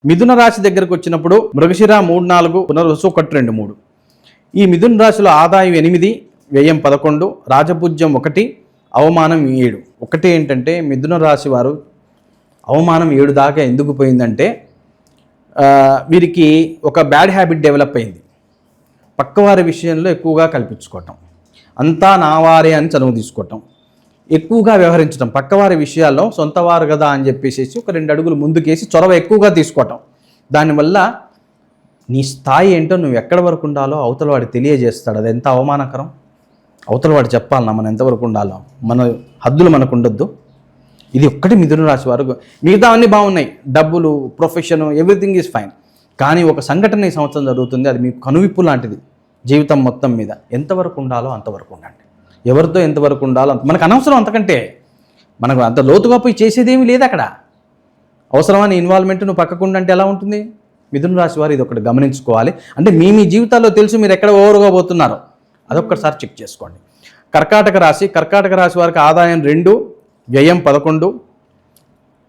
మిథున రాశి దగ్గరకు వచ్చినప్పుడు మృగశిర 3-4, పునర్వసు 1-2-3. ఈ మిథున రాశిలో ఆదాయం 8, వ్యయం 11, రాజపూజ్యం 1, అవమానం 7. ఒకటి ఏంటంటే మిథున రాశి వారు అవమానం 7 దాకా ఎందుకు పోయిందంటే వీరికి ఒక బ్యాడ్ హ్యాబిట్ డెవలప్ అయింది. పక్కవారి విషయంలో ఎక్కువగా కల్పించుకోవటం, అంతా నావారే అని చనువు తీసుకోవటం, ఎక్కువగా వ్యవహరించడం, పక్కవారి విషయాల్లో సొంతవారు కదా అని చెప్పేసి ఒక 2 అడుగులు ముందుకేసి చొరవ ఎక్కువగా తీసుకోవటం. దానివల్ల నీ స్థాయి ఏంటో నువ్వు ఎక్కడి వరకు ఉండాలో అవతల వాడు తెలియజేస్తాడు. అది ఎంత అవమానకరం. అవతల వాడు చెప్పాలన్నా మనం ఎంతవరకు ఉండాలో, మన హద్దులు మనకు ఉండొద్దు. ఇది ఒక్కటి మిథున రాశి వారు. మిగతా అన్నీ బాగున్నాయి, డబ్బులు, ప్రొఫెషన్, ఎవ్రీథింగ్ ఈజ్ ఫైన్. కానీ ఒక సంఘటన ఈ సంవత్సరం జరుగుతుంది, అది మీకు కనువిప్పు లాంటిది. జీవితం మొత్తం మీద ఎంతవరకు ఉండాలో అంతవరకు ఉండండి. ఎవరితో ఎంతవరకు ఉండాలో మనకు అనవసరం. అంతకంటే మనకు అంత లోతుగా పోయి చేసేదేమీ లేదు అక్కడ. అవసరమైన ఇన్వాల్వ్మెంట్ నువ్వు పక్కకుండా అంటే ఎలా ఉంటుంది? మిథున రాశి వారు ఇది ఒకటి గమనించుకోవాలి. అంటే మీ జీవితాల్లో తెలుసు మీరు ఎక్కడ ఓవర్గా పోతున్నారో, అదొక్కసారి చెక్ చేసుకోండి. కర్కాటక రాశి వారికి ఆదాయం 2, వ్యయం 11,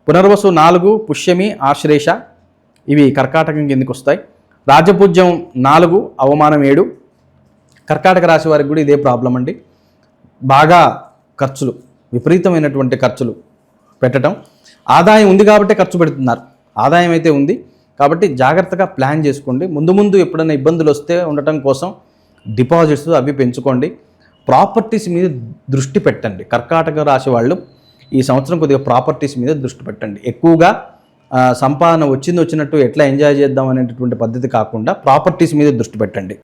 పునర్వసు 4, పుష్యమి, ఆశ్లేష, ఇవి కర్కాటకం కిందకి వస్తాయి. రాజపూజ్యం 4, అవమానం 7. కర్కాటక రాశి వారికి కూడా ఇదే ప్రాబ్లం అండి. బాగా ఖర్చులు, విపరీతమైనటువంటి ఖర్చులు పెట్టడం. ఆదాయం ఉంది కాబట్టి ఖర్చు పెడుతున్నారు. ఆదాయం అయితే ఉంది కాబట్టి జాగ్రత్తగా ప్లాన్ చేసుకోండి. ముందు ఎప్పుడైనా ఇబ్బందులు వస్తే ఉండటం కోసం డిపాజిట్స్ అవి పెంచుకోండి. ప్రాపర్టీస్ మీద దృష్టి పెట్టండి. కర్కాటక రాశి వాళ్ళు ఈ సంవత్సరం కొద్దిగా ప్రాపర్టీస్ మీద దృష్టి పెట్టండి. ఎక్కువగా సంపాదన వచ్చినట్టు ఎట్లా ఎంజాయ్ చేద్దాం అనేటటువంటి పద్ధతి కాకుండా ప్రాపర్టీస్ మీద దృష్టి పెట్టండి.